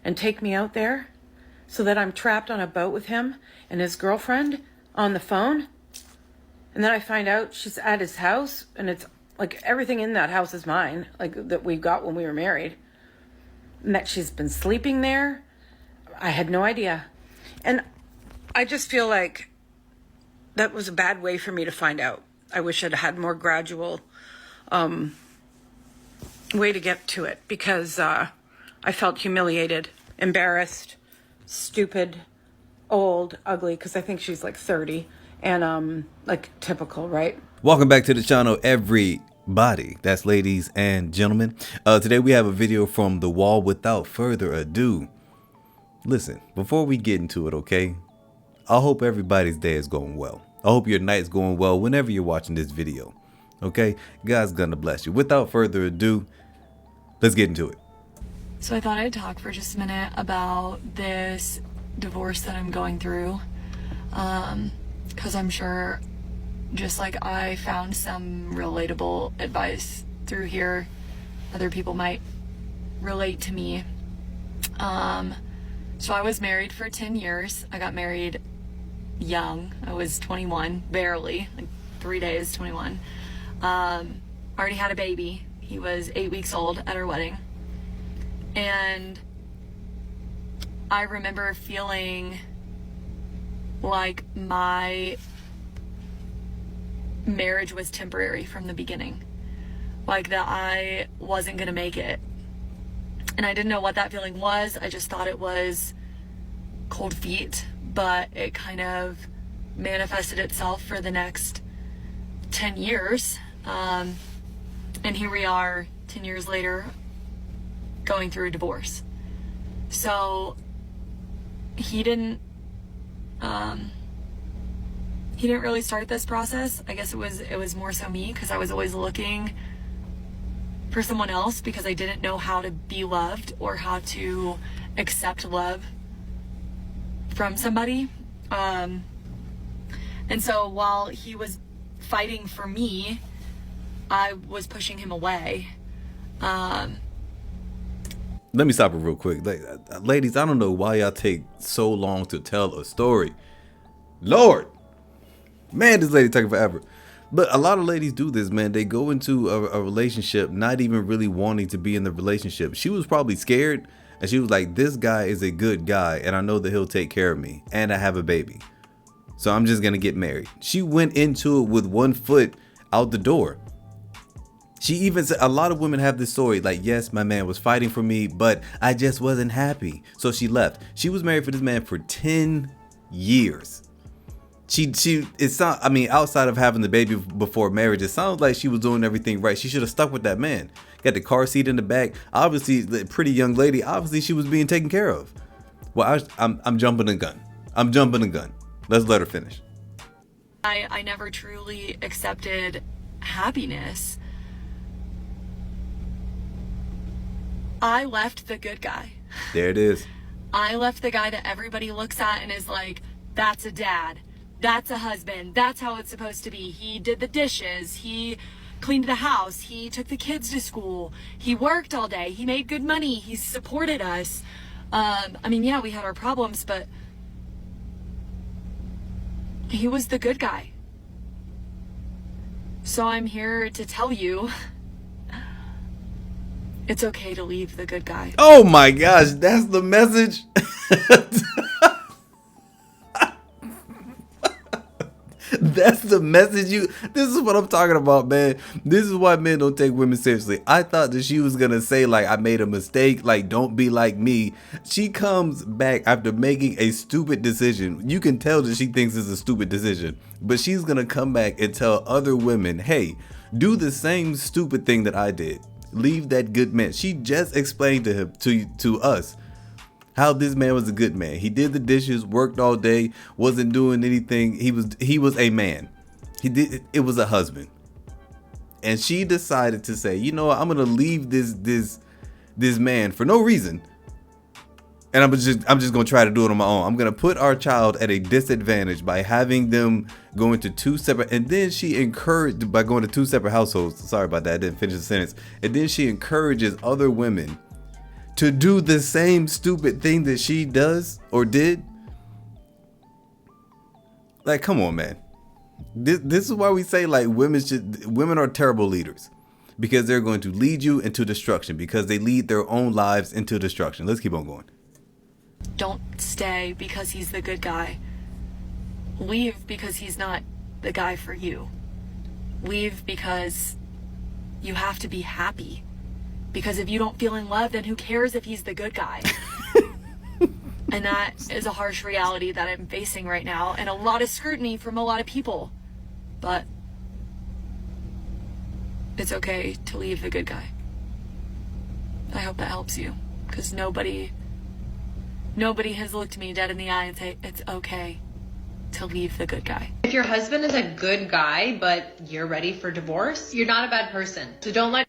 and take me out there so that I'm trapped on a boat with him and his girlfriend on the phone. And then I find out she's at his house, and it's like everything in that house is mine, like that we got when we were married. And that she's been sleeping there. I had no idea. And I just feel like that was a bad way for me to find out. I wish I'd had more gradual way to get to it, because I felt humiliated, embarrassed, stupid, old, ugly, because I think she's like 30, and like typical, right? Welcome back to the channel, everybody. That's ladies and gentlemen. Today we have a video from The Wall. Without further ado, listen, before we get into it, okay, I hope everybody's day is going well. I hope your night's going well whenever you're watching this video. Okay, God's gonna bless you. Without further ado, let's get into it. So I thought I'd talk for just a minute about this divorce that I'm going through, because I'm sure, just like I found some relatable advice through here, other people might relate to me. So I was married for 10 years. I got married young. I was 21, barely, like 3 days, 21. Already had a baby. He was 8 weeks old at our wedding. And I remember feeling like my marriage was temporary from the beginning. Like that I wasn't gonna make it. And I didn't know what that feeling was. I just thought it was cold feet, but it kind of manifested itself for the next 10 years. And here we are 10 years later going through a divorce. So he didn't really start this process. I guess it was more so me, because I was always looking for someone else because I didn't know how to be loved or how to accept love from somebody. And so while he was fighting for me, I was pushing him away. Let me stop it real quick. Ladies, I don't know why y'all take so long to tell a story. Lord, man, this lady taking forever. But a lot of ladies do this, man. They go into a relationship not even really wanting to be in the relationship. She was probably scared, and she was like, this guy is a good guy, and I know that he'll take care of me, and I have a baby, so I'm just gonna get married. She went into it with one foot out the door. She even said, a lot of women have this story, like, yes, my man was fighting for me, but I just wasn't happy, so she left. She was married for this man for 10 years. It's not, I mean, outside of having the baby before marriage, it sounds like she was doing everything right. She should have stuck with that man. Got the car seat in the back. Obviously, the pretty young lady, obviously she was being taken care of. Well, I'm jumping the gun. I'm jumping the gun. Let's let her finish. I never truly accepted happiness. I left the good guy. There it is. I left the guy that everybody looks at and is like, that's a dad. That's a husband. That's how it's supposed to be. He did the dishes. He cleaned the house. He took the kids to school. He worked all day. He made good money. He supported us. I mean, yeah, we had our problems, but he was the good guy. So I'm here to tell you, it's okay to leave the good guy. Oh my gosh, that's the message. That's the message. This is what I'm talking about, man. This is why men don't take women seriously. I thought that she was gonna say, like, I made a mistake, like, don't be like me. She comes back after making a stupid decision. You can tell that she thinks it's a stupid decision, but she's gonna come back and tell other women, hey, do the same stupid thing that I did. Leave that good man. She just explained to him, to us, how this man was a good man. He did the dishes, worked all day, wasn't doing anything. He was a man. It was a husband. And she decided to say, you know what, I'm gonna leave this man for no reason. And I'm just gonna try to do it on my own. I'm gonna put our child at a disadvantage by having them go into two separate, and then she encouraged by going to two separate households. Sorry about that, I didn't finish the sentence. And then she encourages other women to do the same stupid thing that she does or did. Like, come on, man. This is why we say, like, women are terrible leaders, because they're going to lead you into destruction, because they lead their own lives into destruction. Let's keep on going. Don't stay because he's the good guy. Leave because he's not the guy for you. Leave because you have to be happy. Because if you don't feel in love, then who cares if he's the good guy? And that is a harsh reality that I'm facing right now, and a lot of scrutiny from a lot of people. But it's okay to leave the good guy. I hope that helps you, because nobody has looked me dead in the eye and say it's okay to leave the good guy. If your husband is a good guy, but you're ready for divorce, you're not a bad person. So don't let...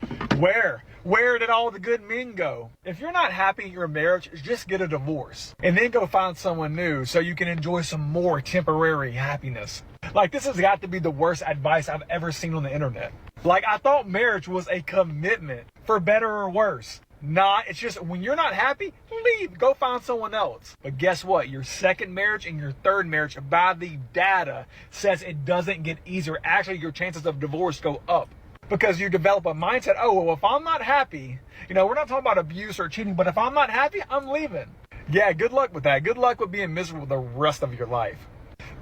Where did all the good men go? If you're not happy in your marriage, just get a divorce and then go find someone new so you can enjoy some more temporary happiness. Like, this has got to be the worst advice I've ever seen on the internet. Like, I thought marriage was a commitment, for better or worse. Nah, it's just when you're not happy, leave, go find someone else. But guess what? Your second marriage and your third marriage, by the data, says it doesn't get easier. Actually, your chances of divorce go up. Because you develop a mindset, oh, well, if I'm not happy, we're not talking about abuse or cheating, but if I'm not happy, I'm leaving. Yeah, good luck with that. Good luck with being miserable the rest of your life.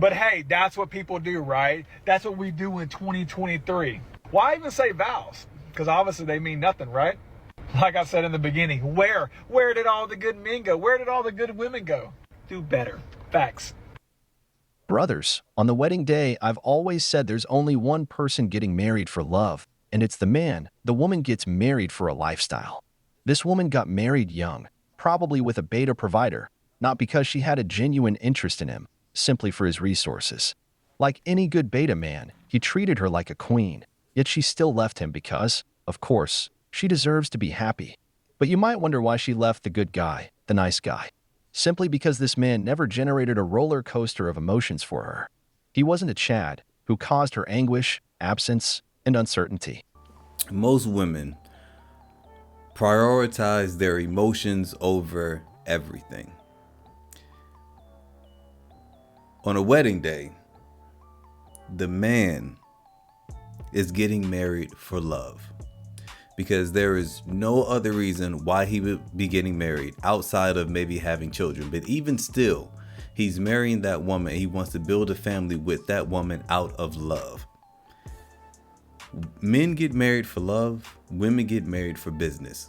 But hey, that's what people do, right? That's what we do in 2023. Why even say vows? Because obviously they mean nothing, right? Like I said in the beginning, where did all the good men go? Where did all the good women go? Do better. Facts. Brothers, on the wedding day, I've always said there's only one person getting married for love, and it's the man. The woman gets married for a lifestyle. This woman got married young, probably with a beta provider, not because she had a genuine interest in him, simply for his resources. Like any good beta man, he treated her like a queen, yet she still left him because, of course, she deserves to be happy. But you might wonder why she left the good guy, the nice guy. Simply because this man never generated a roller coaster of emotions for her. He wasn't a Chad who caused her anguish, absence, and uncertainty. Most women prioritize their emotions over everything. On a wedding day, the man is getting married for love, because there is no other reason why he would be getting married outside of maybe having children. But even still, he's marrying that woman. He wants to build a family with that woman out of love. Men get married for love, women get married for business,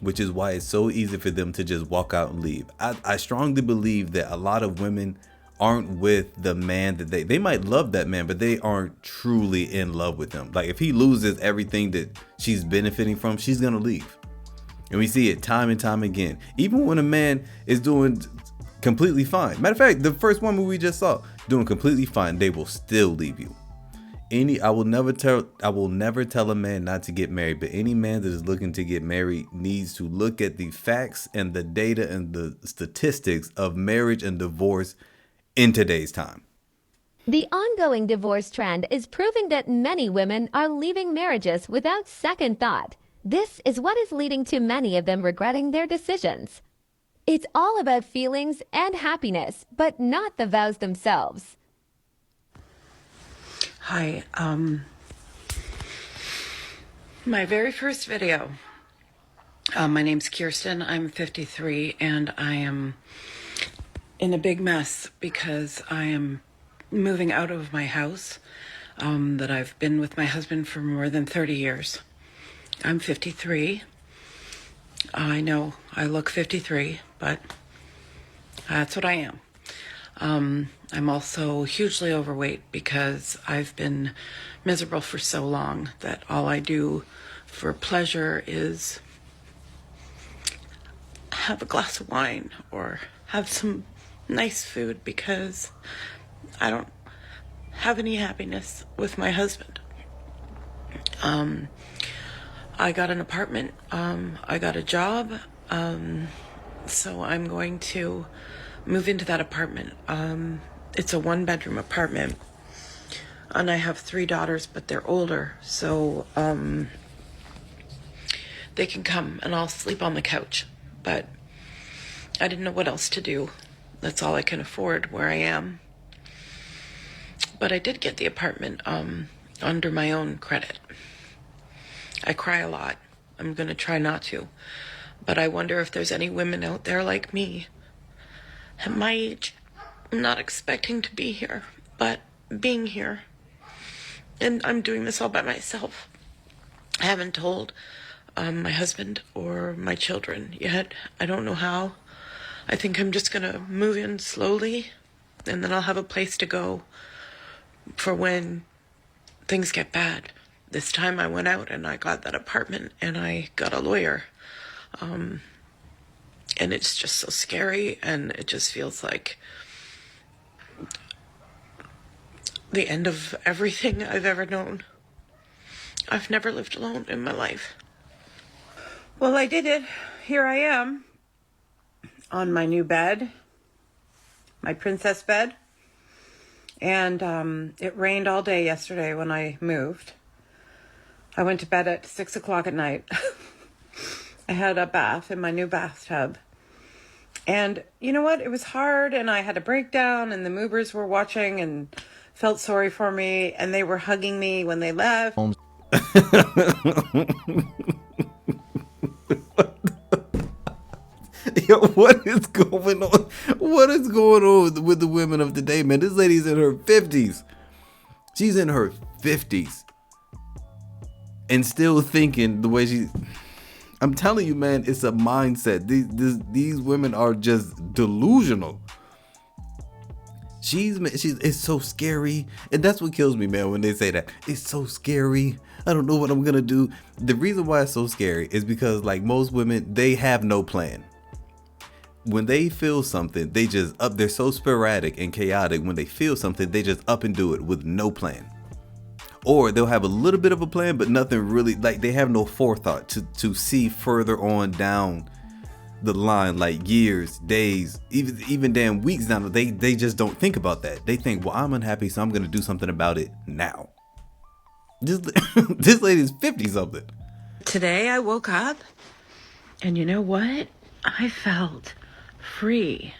which is why it's so easy for them to just walk out and leave. I strongly believe that a lot of women aren't with the man that they might love that man, but they aren't truly in love with him. Like, if he loses everything that she's benefiting from, she's gonna leave. And we see it time and time again. Even when a man is doing completely fine. Matter of fact, the first woman we just saw doing completely fine, they will still leave you. I will never tell a man not to get married, but any man that is looking to get married needs to look at the facts and the data and the statistics of marriage and divorce in today's time. The ongoing divorce trend is proving that many women are leaving marriages without second thought. This is what is leading to many of them regretting their decisions. It's all about feelings and happiness, but not the vows themselves. Hi, my very first video. My name's Kirsten. I'm 53, and I am in a big mess because I am moving out of my house that I've been with my husband for more than 30 years. I'm 53. I know I look 53, but that's what I am. I'm also hugely overweight because I've been miserable for so long that all I do for pleasure is have a glass of wine or have some nice food, because I don't have any happiness with my husband. I got an apartment. I got a job. So I'm going to move into that apartment. It's a 1-bedroom apartment, and I have 3 daughters, but they're older, so they can come and I'll sleep on the couch. but I didn't know what else to do. That's all I can afford where I am. But I did get the apartment under my own credit. I cry a lot. I'm going to try not to. But I wonder if there's any women out there like me at my age. I'm not expecting to be here, but being here. And I'm doing this all by myself. I haven't told my husband or my children yet. I don't know how. I think I'm just going to move in slowly, and then I'll have a place to go for when things get bad. This time I went out and I got that apartment and I got a lawyer. And it's just so scary, and it just feels like the end of everything I've ever known. I've never lived alone in my life. Well, I did it. Here I am on my new bed, my princess bed. And it rained all day yesterday when I moved. I went to bed at 6 o'clock at night. I had a bath in my new bathtub. And you know what? It was hard, and I had a breakdown, and the movers were watching and felt sorry for me, and they were hugging me when they left. Yo, what is going on? What is going on with the women of today, man? This lady's in her 50s. She's in her 50s. And still thinking the way she... I'm telling you, man, it's a mindset. These women are just delusional. It's so scary. And that's what kills me, man, when they say that. It's so scary. I don't know what I'm gonna do. The reason why it's so scary is because, like most women, they have no plan. When they feel something, they're so sporadic and chaotic. When they feel something, they just up and do it with no plan. Or they'll have a little bit of a plan, but nothing really, like they have no forethought to see further on down the line, like years, days, even damn weeks down. They just don't think about that. They think, well, I'm unhappy, so I'm going to do something about it now. This lady's 50 something. Today I woke up, and you know what? I felt free.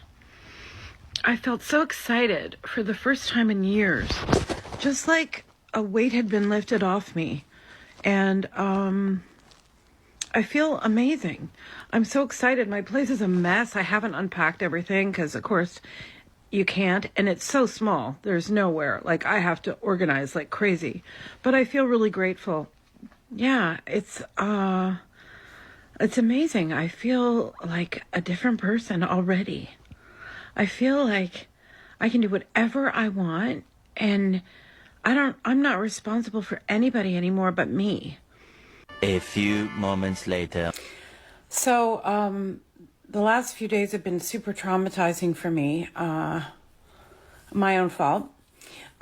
I felt so excited for the first time in years. Just like a weight had been lifted off me. And I feel amazing. I'm so excited. My place is a mess. I haven't unpacked everything because, of course, you can't. And it's so small. There's nowhere. Like, I have to organize like crazy. But I feel really grateful. Yeah, it's amazing. I feel like a different person already. I feel like I can do whatever I want, and I'm not responsible for anybody anymore but me. A few moments later. So, the last few days have been super traumatizing for me. My own fault.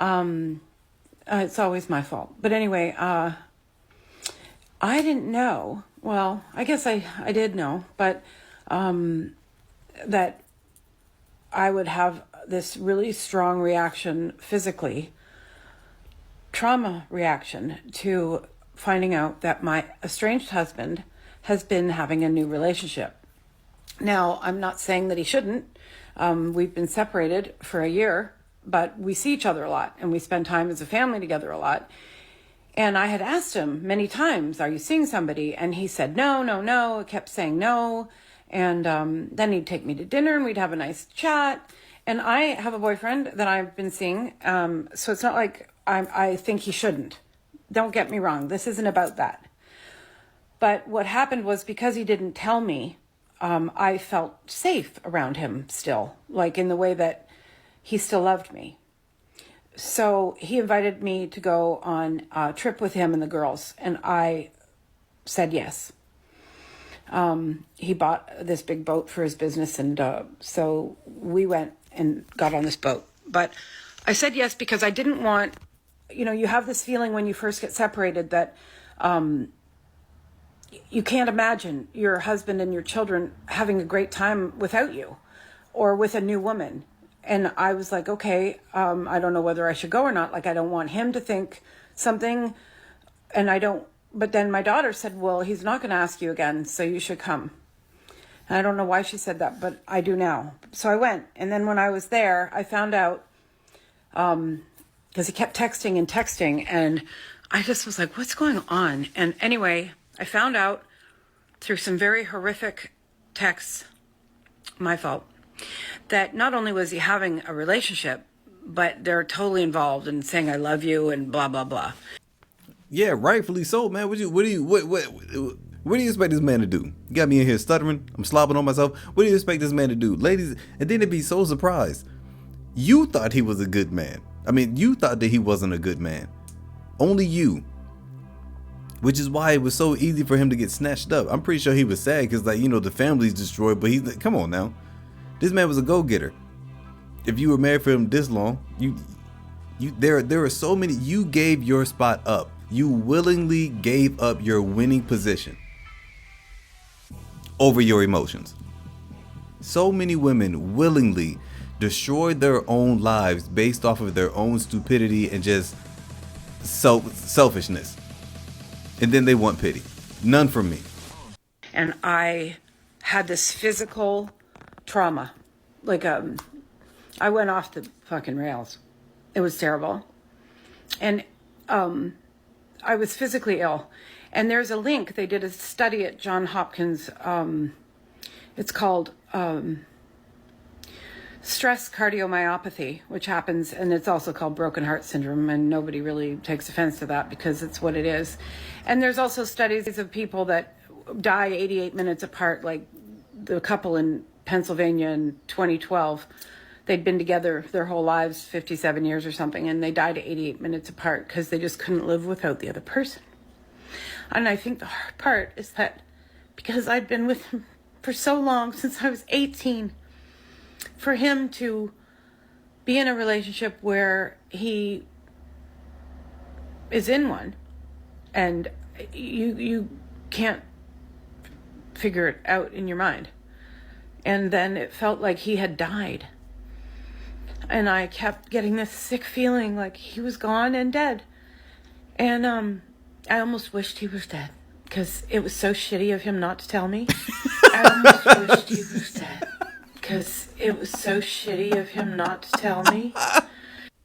It's always my fault. But anyway, I didn't know. Well, I guess I did know, but that I would have this really strong reaction physically, trauma reaction to finding out that my estranged husband has been having a new relationship. Now, I'm not saying that he shouldn't. We've been separated for a year, but we see each other a lot, and we spend time as a family together a lot. And I had asked him many times, are you seeing somebody? And he said, no. I kept saying no. And then he'd take me to dinner and we'd have a nice chat. And I have a boyfriend that I've been seeing. So it's not like I think he shouldn't. Don't get me wrong. This isn't about that. But what happened was, because he didn't tell me, I felt safe around him still, like in the way that he still loved me. So he invited me to go on a trip with him and the girls, and I said yes. He bought this big boat for his business, and so we went and got on this boat. But I said yes because I didn't want, you have this feeling when you first get separated that you can't imagine your husband and your children having a great time without you or with a new woman. And I was like, okay, I don't know whether I should go or not. Like, I don't want him to think something, and but then my daughter said, well, he's not going to ask you again, so you should come. I don't know why she said that, but I do now. So I went. And then when I was there, I found out, because he kept texting and texting, and I just was like, what's going on? And anyway, I found out through some very horrific texts, my fault, that not only was he having a relationship, but they're totally involved in saying I love you and blah blah blah. Yeah, rightfully so, man. What do you expect this man to do? You got me in here stuttering. I'm slobbing on myself. What do you expect this man to do, ladies? And then it'd be so surprised. You thought he was a good man. I mean, you thought that he wasn't a good man. Only you. Which is why it was so easy for him to get snatched up. I'm pretty sure he was sad because, like, you know, the family's destroyed. But he's like, come on now. This man was a go-getter. If you were married for him this long, there are so many. You gave your spot up. You willingly gave up your winning position over your emotions. So many women willingly destroyed their own lives based off of their own stupidity and just selfishness. And then they want pity. None from me. And I had this physical trauma. Like, I went off the fucking rails. It was terrible. And I was physically ill. And there's a link. They did a study at Johns Hopkins. It's called stress cardiomyopathy, which happens, and it's also called broken heart syndrome, and nobody really takes offense to that because it's what it is. And there's also studies of people that die 88 minutes apart, like the couple in Pennsylvania in 2012. They'd been together their whole lives, 57 years or something, and they died 88 minutes apart because they just couldn't live without the other person. And I think the hard part is that because I'd been with him for so long, since I was 18, for him to be in a relationship where he is in one and you can't figure it out in your mind. And then it felt like he had died. And I kept getting this sick feeling like he was gone and dead. And I almost wished he was dead because it was so shitty of him not to tell me. I almost wished he was dead because it was so shitty of him not to tell me.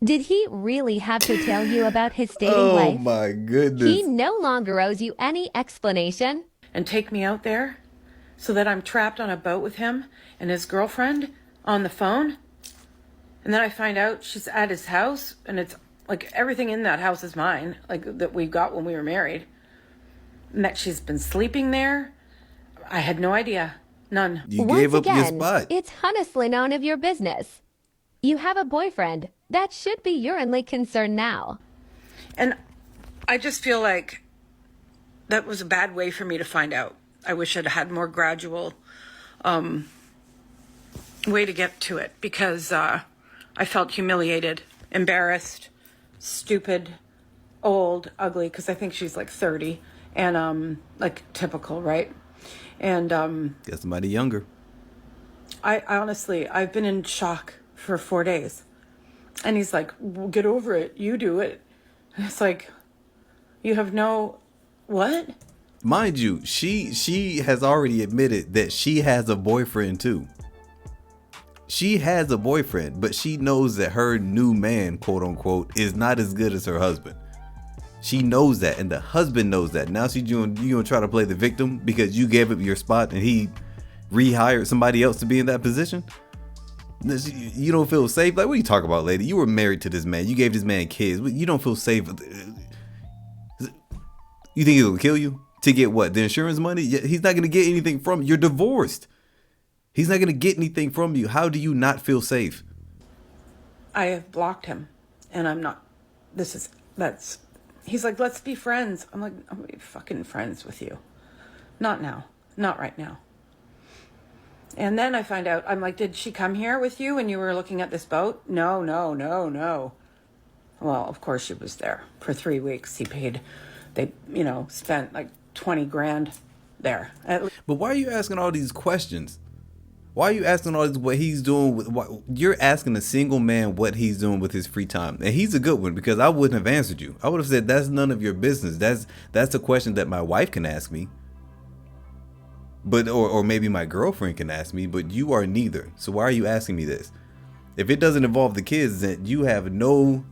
Did he really have to tell you about his dating Oh life? my goodness. He no longer owes you any explanation. And take me out there so that I'm trapped on a boat with him and his girlfriend on the phone. And then I find out she's at his house, and it's like everything in that house is mine, like that we got when we were married. And that she's been sleeping there. I had no idea. None. You gave up your spot. It's honestly none of your business. You have a boyfriend. That should be your only concern now. And I just feel like that was a bad way for me to find out. I wish I'd had more gradual way to get to it, because I felt humiliated, embarrassed, stupid, old, ugly, because I think she's like 30, and like typical, right? And get somebody younger. I honestly, I've been in shock for 4 days. And he's like, well, get over it. You do it. And it's like, you have no, what? Mind you, she has already admitted that she has a boyfriend too. She has a boyfriend, but she knows that her new man, quote unquote, is not as good as her husband. She knows that, and the husband knows that. Now you gonna try to play the victim because you gave up your spot and he rehired somebody else to be in that position? You don't feel safe? Like, what are you talking about, lady? You were married to this man. You gave this man kids. You don't feel safe. You think he'll kill you to get what? The insurance money? He's not gonna get anything from you. You're divorced. He's not gonna get anything from you. How do you not feel safe? I have blocked him, and I'm not. He's like, let's be friends. I'm like, I'm gonna be fucking friends with you. Not now. Not right now. And then I find out, I'm like, did she come here with you when you were looking at this boat? No. Well, of course she was there for 3 weeks. He paid, they, spent like 20 grand there. But why are you asking all these questions? Why are you asking all this, what he's doing? You're asking a single man what he's doing with his free time. And he's a good one, because I wouldn't have answered you. I would have said, that's none of your business. That's a question that my wife can ask me. But or maybe my girlfriend can ask me, but you are neither. So why are you asking me this? If it doesn't involve the kids, then you have no,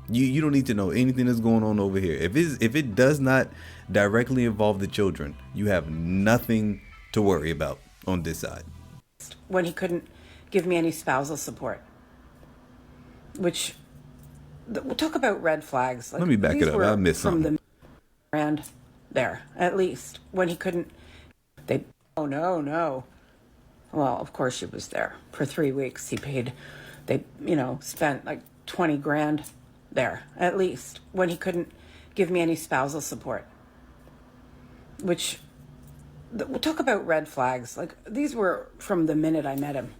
you don't need to know anything that's going on over here. If it does not directly involve the children, you have nothing to worry about on this side. When he couldn't give me any spousal support, which we'll talk about red flags. Like, let me back it up. I missed something. And there, at least when he couldn't, oh no. Well, of course she was there for 3 weeks. He paid, they, spent like 20 grand there, at least when he couldn't give me any spousal support, which we'll talk about red flags. Like, these were from the minute I met him,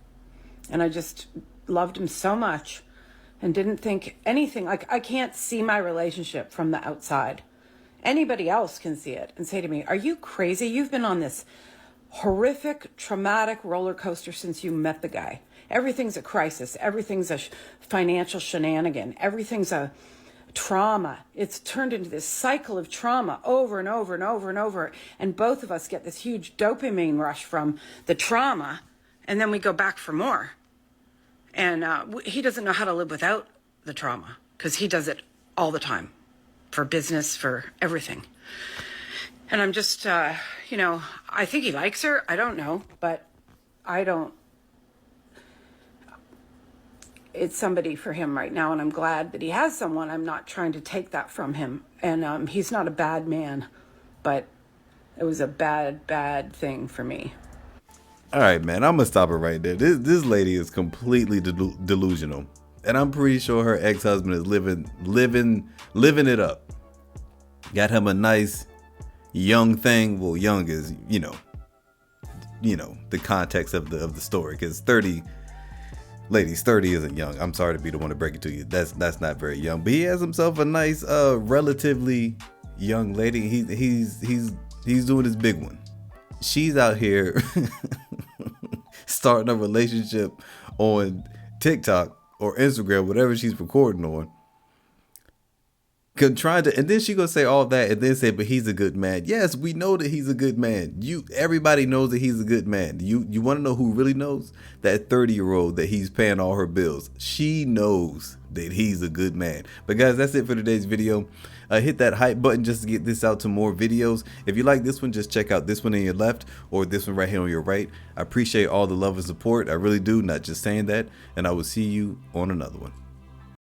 and I just loved him so much and didn't think anything. Like, I can't see my relationship from the outside. Anybody else can see it and say to me, are you crazy? You've been on this horrific, traumatic roller coaster since you met the guy. Everything's a crisis. Everything's a financial shenanigan. Everything's a trauma. It's turned into this cycle of trauma over and over and over and over. And both of us get this huge dopamine rush from the trauma, and then we go back for more. And he doesn't know how to live without the trauma, because he does it all the time, for business, for everything. And I'm just, I think he likes her. I don't know, but I don't. It's somebody for him right now, and I'm glad that he has someone. I'm not trying to take that from him. And he's not a bad man, but it was a bad thing for me. All right, man, I'm gonna stop it right there. This lady is completely delusional, and I'm pretty sure her ex-husband is living it up. Got him a nice young thing. Well, young is the context of the story, because 30 isn't young. I'm sorry to be the one to break it to you. That's not very young. But he has himself a nice relatively young lady. He's doing his big one. She's out here starting a relationship on TikTok or Instagram, whatever she's recording on. And then she gonna say all that and then say, but he's a good man. Yes, we know that he's a good man. Everybody knows that he's a good man. You want to know who really knows? That 30-year-old that he's paying all her bills. She knows that he's a good man. But guys, that's it for today's video. Hit that hype button just to get this out to more videos. If you like this one, just check out this one on your left or this one right here on your right. I appreciate all the love and support. I really do, not just saying that. And I will see you on another one.